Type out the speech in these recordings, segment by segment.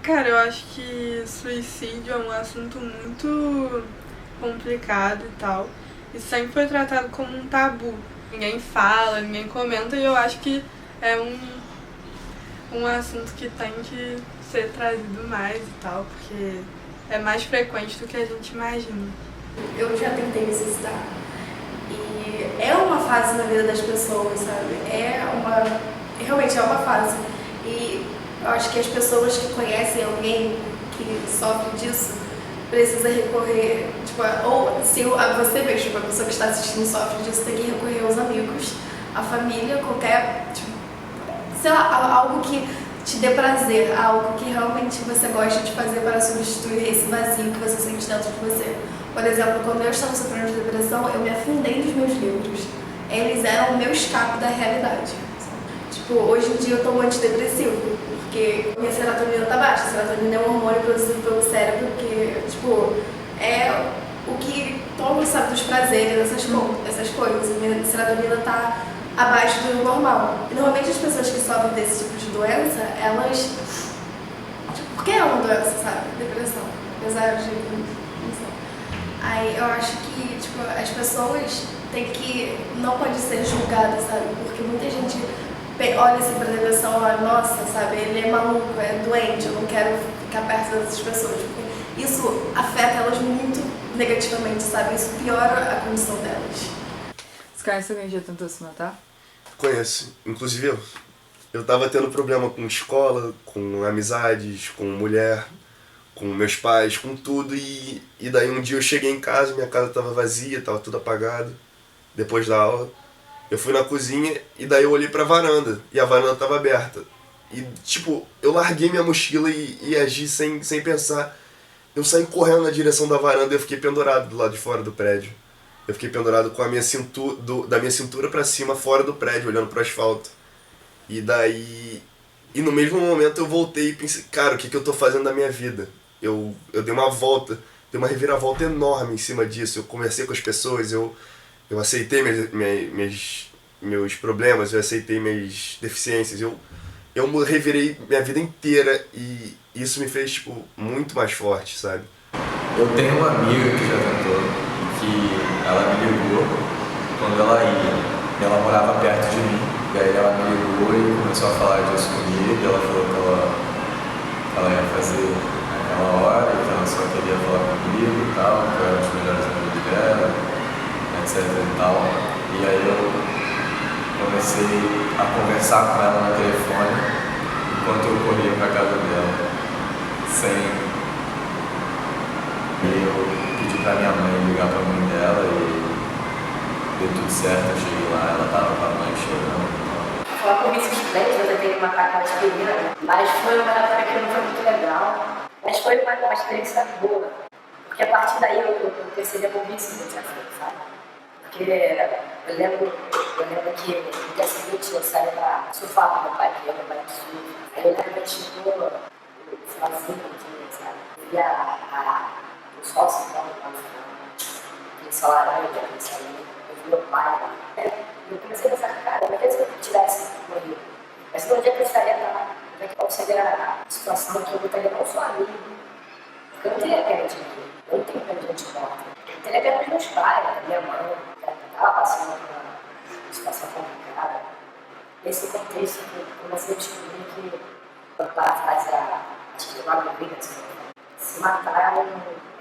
Cara, eu acho que suicídio é um assunto muito complicado e tal. E sempre foi tratado como um tabu. Ninguém fala, ninguém comenta, e eu acho que é um assunto que tem que ser trazido mais e tal, porque é mais frequente do que a gente imagina. Eu já tentei me suicidar. E é uma fase na vida das pessoas, sabe? Realmente é uma fase. E eu acho que as pessoas que conhecem alguém que sofre disso precisa recorrer, tipo, ou se você mesmo, a pessoa que está assistindo sofre disso, tem que recorrer aos amigos, à família, qualquer, tipo, sei lá, algo que te dê prazer, algo que realmente você gosta de fazer para substituir esse vazio que você sente dentro de você. Por exemplo, quando eu estava sofrendo de depressão, eu me afundei nos meus livros. Eles eram o meu escape da realidade. Tipo, hoje em dia eu tomo antidepressivo, porque minha serotonina tá baixa. A serotonina é um hormônio produzido pelo cérebro que, tipo, é o que toma, sabe, dos prazeres, essas coisas. Minha serotonina tá abaixo do normal. E normalmente as pessoas que sofrem desse tipo de doença, elas... Tipo, por que é uma doença, sabe? Depressão. Apesar de... não sei. Aí eu acho que, tipo, as pessoas têm que... não pode ser julgadas, sabe? Porque muita gente olha assim pra depressão e olha, nossa, sabe? Ele é maluco, é doente, eu não quero ficar perto dessas pessoas. Porque isso afeta elas muito negativamente, sabe? Isso piora a condição delas. Você conhece alguém que já tentou se matar? Conheço. Inclusive eu tava tendo problema com escola, com amizades, com mulher, com meus pais, com tudo. E daí um dia eu cheguei em casa, minha casa tava vazia, tava tudo apagado. Depois da aula, eu fui na cozinha e daí eu olhei pra varanda. E a varanda tava aberta. E tipo, eu larguei minha mochila e agi sem pensar. Eu saí correndo na direção da varanda e eu fiquei pendurado do lado de fora do prédio. Eu fiquei pendurado com a minha cintura, da minha cintura pra cima, fora do prédio, olhando pro asfalto. E daí... E no mesmo momento eu voltei e pensei, cara, o que eu tô fazendo da minha vida? Eu dei uma volta, dei uma reviravolta enorme em cima disso. Eu conversei com as pessoas, eu aceitei meus problemas, eu aceitei minhas deficiências. Eu revirei minha vida inteira e isso me fez, tipo, muito mais forte, sabe? Eu tenho uma amiga que já tentou, que ela me ligou quando ela ia. Ela morava perto de mim, e aí ela me ligou e começou a falar disso comigo. Ela falou que ela ia fazer naquela hora, que ela só queria falar comigo e tal, que eu era um dos melhores amigos dela, etc e tal. E aí eu comecei a conversar com ela no telefone enquanto eu corria pra casa dela, E eu pedi pra minha mãe ligar pra mãe dela e deu tudo certo. Eu cheguei lá, ela tava com a mãe chorando. Foi uma convite esplêndida, eu tentei matar aquela aspirina, mas foi uma época que não foi muito legal. Mas foi uma experiência boa, porque a partir daí eu percebi a convite que eu tinha feito, sabe? Porque eu lembro que no dia seguinte eu saí pra surfar com meu pai, que meu pai surfa. Aí eu lembro que a gente ficou no finalzinho, sabe? Eu via o sol se pondo aquele sol laranja, eu vi meu pai lá. Eu comecei a pensar, cara, não é que eu tivesse morrido. Mas no dia que eu estaria lá, qual seria a situação que eu botaria não só a mim. Porque eu não teria pena de mim, eu não tenho pena de gente morta. Eu teria pena dos meus pais, da minha mãe, que estava passando por uma situação complicada. Nesse contexto, eu comecei a descobrir que o pai faz acho que uma briga, se matar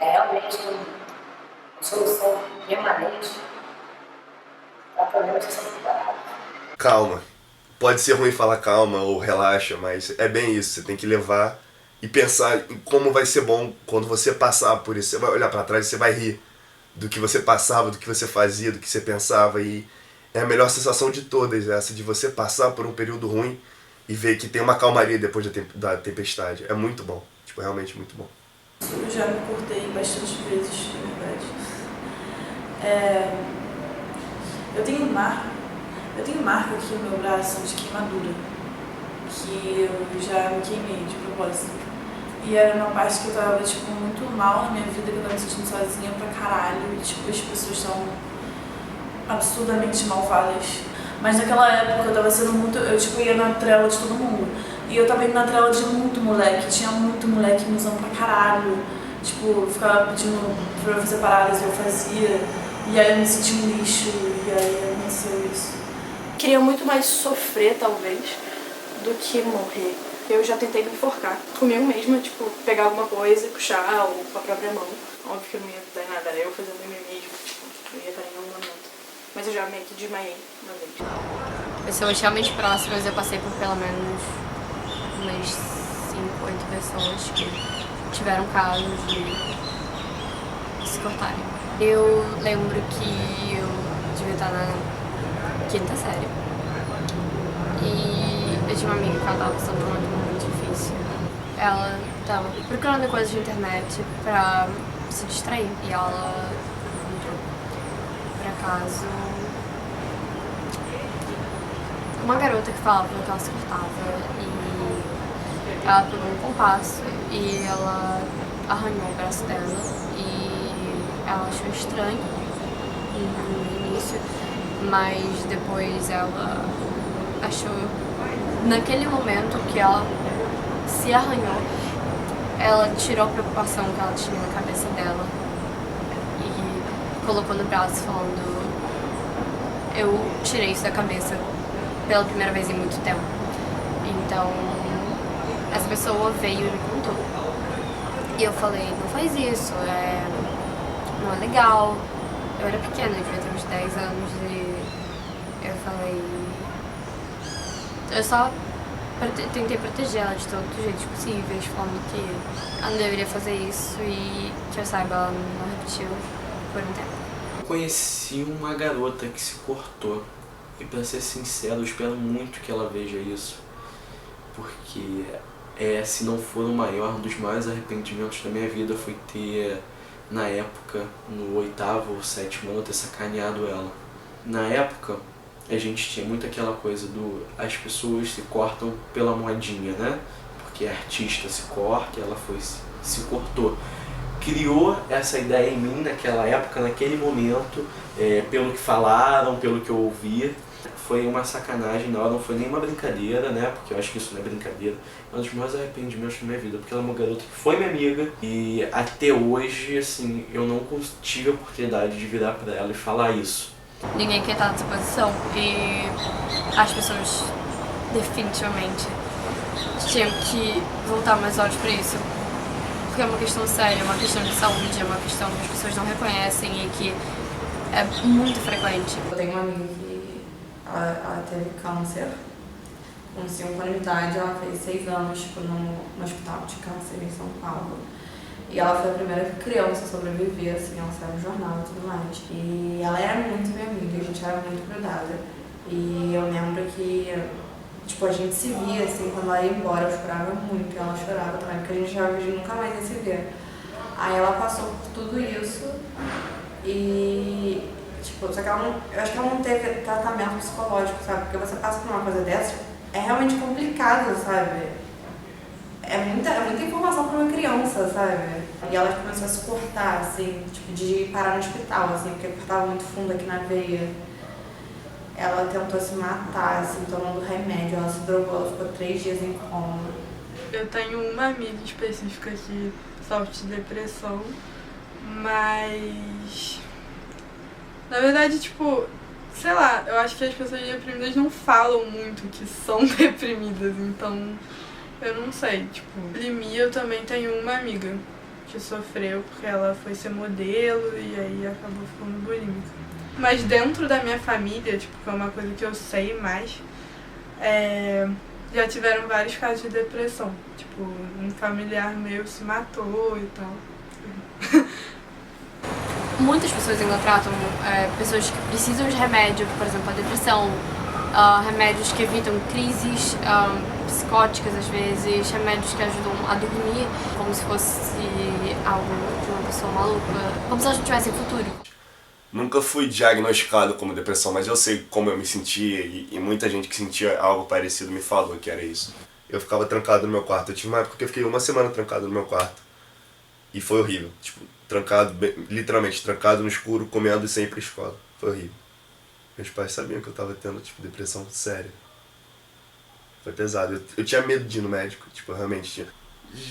é realmente uma solução permanente para problemas que são preparados. Calma. Pode ser ruim falar calma ou relaxa, mas é bem isso. Você tem que levar e pensar em como vai ser bom quando você passar por isso. Você vai olhar pra trás e você vai rir do que você passava, do que você fazia, do que você pensava. E é a melhor sensação de todas, essa de você passar por um período ruim e ver que tem uma calmaria depois da tempestade. É muito bom. Tipo, realmente muito bom. Eu já me cortei bastante vezes, na verdade. Eu tenho marca aqui no meu braço de queimadura, que eu já me queimei de propósito. E era uma parte que eu tava, tipo, muito mal na minha vida, que eu tava me sentindo sozinha pra caralho. E, tipo, as pessoas são absurdamente malvadas. Mas naquela época eu tava sendo muito... Eu, tipo, ia na trela de todo mundo. E eu tava indo na trela de muito moleque, tinha muito moleque me usando pra caralho. Tipo, ficava pedindo pra eu fazer paradas e eu fazia. E aí eu me senti um lixo, e aí aconteceu isso. Queria muito mais sofrer, talvez, do que morrer. Eu já tentei me enforcar comigo mesma, tipo, pegar alguma coisa e puxar, ou com a própria mão. Óbvio que eu não ia dar nada, era eu fazendo em mim mesmo, tipo, não ia estar em nenhum momento. Mas eu já meio que desmaiei uma vez. Pessoas realmente próximas, eu passei por pelo menos umas 5, 8 pessoas que tiveram casos de se cortarem. Eu lembro que eu devia estar na 5ª série. E eu tinha uma amiga que ela estava passando por um momento muito difícil. Ela estava procurando coisas na internet pra se distrair. E ela entrou, por acaso, uma garota que falava que ela se cortava. E ela pegou um compasso e ela arranhou o braço dela. E ela achou estranho no início, mas depois ela achou, naquele momento que ela se arranhou, ela tirou a preocupação que ela tinha na cabeça dela e colocou no braço falando: eu tirei isso da cabeça pela primeira vez em muito tempo. Então essa pessoa veio e me contou. E eu falei: não faz isso, não é legal. Eu era pequena, eu devia ter uns 10 anos e eu falei... Eu só tentei proteger ela de todos os jeitos possíveis, falando que ela não deveria fazer isso e que eu saiba, ela não repetiu por um tempo. Eu conheci uma garota que se cortou e, pra ser sincero, eu espero muito que ela veja isso, porque se não for o maior, um dos maiores arrependimentos da minha vida foi ter, na época, no 8º ou 7º ano, ter sacaneado ela. Na época, a gente tinha muito aquela coisa as pessoas se cortam pela modinha, né? Porque a artista se corta, ela se cortou. Criou essa ideia em mim naquela época, naquele momento, pelo que falaram, pelo que eu ouvi. Foi uma sacanagem na hora, não foi nem uma brincadeira, né? Porque eu acho que isso não é brincadeira. É um dos maiores arrependimentos da minha vida, porque ela é uma garota que foi minha amiga e até hoje, assim, eu não tive a oportunidade de virar pra ela e falar isso. Ninguém quer estar nessa posição e as pessoas definitivamente tinham que voltar mais olhos para isso, porque é uma questão séria, é uma questão de saúde, é uma questão que as pessoas não reconhecem e que é muito frequente. Eu tenho uma amiga que ela teve câncer com 5 anos de idade, ela fez 6 anos tipo, no hospital de câncer em São Paulo. E ela foi a primeira criança a sobreviver, assim, ela saiu no jornal e tudo mais. E ela era muito minha amiga, a gente era muito grudada. E eu lembro que, tipo, a gente se via, assim, quando ela ia embora, eu chorava muito, e ela chorava também, porque a gente achava que a gente nunca mais ia se ver. Aí ela passou por tudo isso e, tipo, só que ela não, eu acho que ela não teve tratamento psicológico, sabe? Porque você passa por uma coisa dessa, é realmente complicado, sabe? É muita informação para uma criança, sabe? E ela começou a se cortar, assim, tipo, de parar no hospital, assim, porque cortava muito fundo aqui na veia. Ela tentou se matar, assim, tomando remédio, ela se drogou, ela ficou 3 dias em coma. Eu tenho uma amiga específica que sofre de depressão, mas... Na verdade, tipo, sei lá, eu acho que as pessoas deprimidas não falam muito que são deprimidas, então... Eu não sei, tipo, bulimia eu também tenho uma amiga que sofreu porque ela foi ser modelo e aí acabou ficando bulímica. Mas dentro da minha família, tipo, que é uma coisa que eu sei mais, já tiveram vários casos de depressão. Tipo, um familiar meu se matou e tal. Muitas pessoas ainda tratam pessoas que precisam de remédio, por exemplo, a depressão, remédios que evitam crises psicóticas às vezes, remédios que ajudam a dormir, como se fosse algo de uma pessoa maluca, como se elas não tivessem futuro. Nunca fui diagnosticado como depressão, mas eu sei como eu me sentia e muita gente que sentia algo parecido me falou que era isso. Eu ficava trancado no meu quarto. Eu tive uma época que eu fiquei 1 semana trancado no meu quarto. E foi horrível. Tipo, trancado, literalmente, trancado no escuro, comendo e sem ir pra escola. Foi horrível. Meus pais sabiam que eu tava tendo, tipo, depressão séria. Foi pesado. Eu tinha medo de ir no médico, tipo, eu realmente tinha.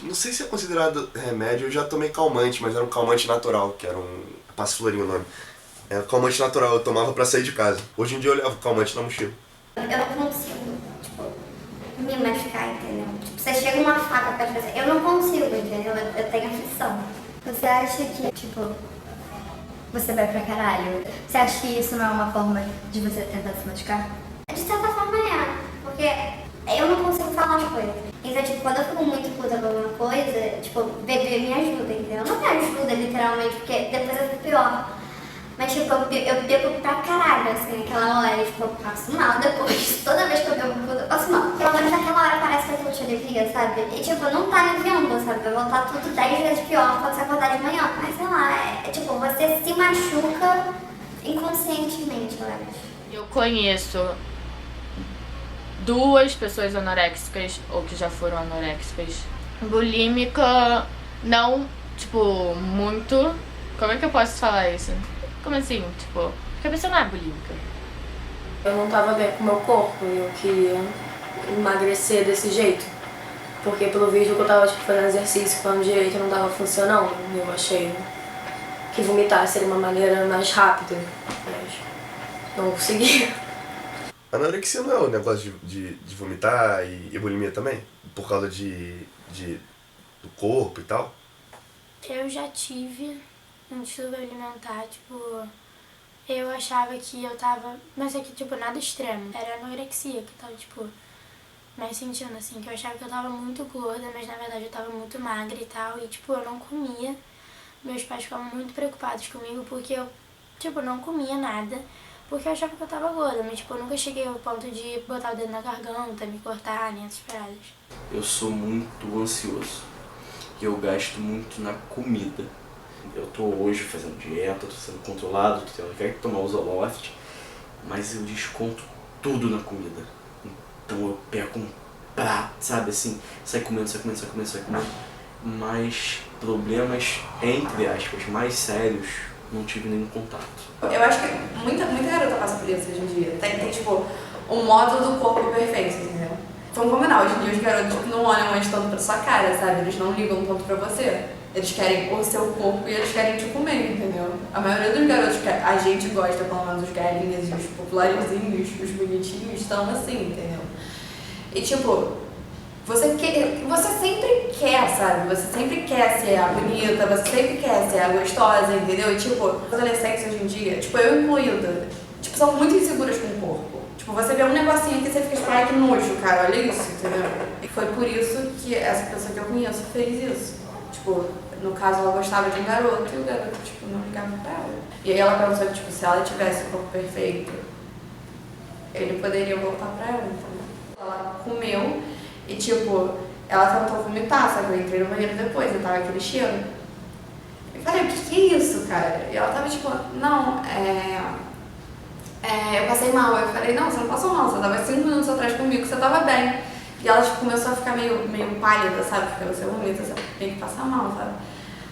Não sei se é considerado remédio, eu já tomei calmante, mas era um calmante natural, que era um passiflorinho o nome. Era um calmante natural, eu tomava pra sair de casa. Hoje em dia eu levo calmante na mochila. Eu não consigo, tipo, me machucar, entendeu? Tipo, você chega uma faca pra fazer. Eu não consigo, entendeu? Eu tenho aflição. Você acha que, tipo, você vai pra caralho? Você acha que isso não é uma forma de você tentar se machucar? De certa forma é, porque eu não consigo falar uma coisa. Então, tipo, quando eu fico muito puta com alguma coisa, tipo, beber me ajuda, entendeu? Não me ajuda, literalmente, porque depois eu fico pior. Mas, tipo, eu bebo pra caralho, assim, naquela hora, tipo, eu passo mal depois. Toda vez que eu bebo puta, eu passo mal. Pelo menos naquela hora parece que aquilo te alivia, sabe? E, tipo, não tá aliviando, sabe? Vai voltar tudo 10 vezes pior quando você acordar de manhã. Mas, sei lá, tipo, você se machuca inconscientemente, eu acho. Eu conheço 2 pessoas anoréxicas, ou que já foram anoréxicas. Bulímica, não, tipo, muito... Como é que eu posso falar isso? Como assim? Tipo, porque a pessoa não é bulímica. Eu não tava bem com o meu corpo e eu queria emagrecer desse jeito. Porque pelo vídeo que eu tava tipo, fazendo exercício, falando direito, não tava funcionando. Eu achei que vomitar seria uma maneira mais rápida, mas não consegui. Anorexia não é o negócio de vomitar e bulimia também? Por causa do corpo e tal? Eu já tive um distúrbio alimentar, tipo, eu achava que eu tava, mas é que, tipo, nada extremo. Era anorexia, que tava, tipo, mais sentindo, assim, que eu achava que eu tava muito gorda, mas na verdade eu tava muito magra e tal, e, tipo, eu não comia. Meus pais ficavam muito preocupados comigo porque eu, tipo, não comia nada, porque eu achava que eu tava gorda, mas, tipo, eu nunca cheguei ao ponto de botar o dedo na garganta, me cortar, nem essas paradas. Eu sou muito ansioso e eu gasto muito na comida. Eu tô hoje fazendo dieta, tô sendo controlado, tô tendo que tomar o Zoloft, mas eu desconto tudo na comida. Então eu pego um prato, sabe, assim, sai comendo. Mas problemas, entre aspas, mais sérios, não tive nenhum contato. Eu acho que muita garota passa por isso hoje em dia. Tem tipo, o módulo do corpo perfeito, entendeu? Vamos combinar, hoje em dia os garotos tipo, não olham mais tanto pra sua cara, sabe? Eles não ligam tanto pra você. Eles querem o seu corpo e eles querem te comer, entendeu? A maioria dos garotos que a gente gosta, pelo menos os galinhas e os popularzinhos, os bonitinhos, estão assim, entendeu? E tipo, você sempre quer, sabe? Você sempre quer ser a bonita, você sempre quer ser a gostosa, entendeu? E tipo, os adolescentes hoje em dia, tipo, eu incluída, tipo, são muito inseguras com o corpo. Tipo, você vê um negocinho aqui e você fica tipo, ai que nojo, cara, olha isso, entendeu? E foi por isso que essa pessoa que eu conheço fez isso. Tipo, no caso ela gostava de um garoto e o garoto, tipo, não ligava pra ela. E aí ela pensou que, tipo, se ela tivesse o corpo perfeito, ele poderia voltar pra ela, entendeu? Ela comeu e, tipo, ela tentou vomitar, sabe? Eu entrei no banheiro depois, eu tava aquele cheiro. Eu falei, o que é isso, cara? E ela tava, tipo, não, eu passei mal. Eu falei, não, você não passou mal, você tava 5 minutos atrás comigo, você tava bem. E ela tipo, começou a ficar meio pálida, sabe? Porque você vomita, você tem que passar mal, sabe?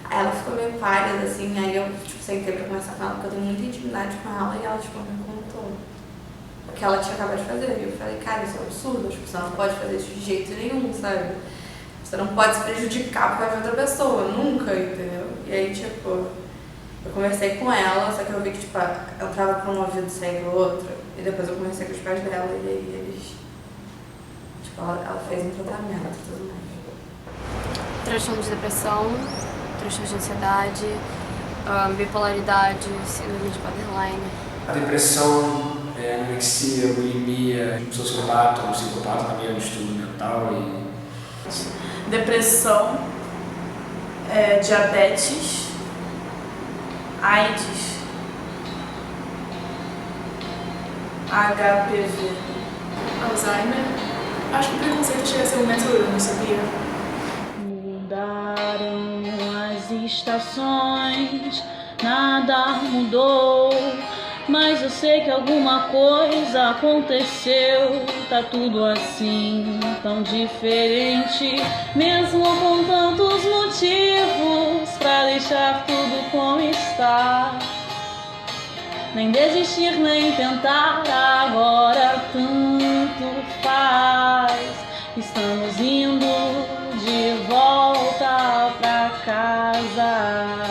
Aí ela ficou meio pálida, assim, aí eu tipo, sentei pra conversar com ela, porque eu tenho muita intimidade com ela, e ela tipo, me contou o que ela tinha acabado de fazer. E eu falei, cara, isso é um absurdo, tipo, você não pode fazer isso de jeito nenhum, sabe? Você não pode se prejudicar por causa de outra pessoa, nunca, entendeu? E aí, tipo, eu conversei com ela, só que eu vi que, tipo, eu entrava pra um ouvido e saía pro outro, e depois eu conversei com os pais dela, e aí eles... Ela fez um tratamento e tudo mais. Transtorno de depressão, transtorno de ansiedade, bipolaridade, síndrome de borderline. A depressão, anorexia, bulimia, um sociopata, um psicopata também é um distúrbio mental. Depressão, diabetes, AIDS, HPV, Alzheimer. Acho que o preconceito chega a ser um método, não sabia? Mudaram as estações, nada mudou, mas eu sei que alguma coisa aconteceu. Tá tudo assim, tão diferente, mesmo com tantos motivos pra deixar tudo como está. Nem desistir, nem tentar agora tanto paz. Estamos indo de volta pra casa.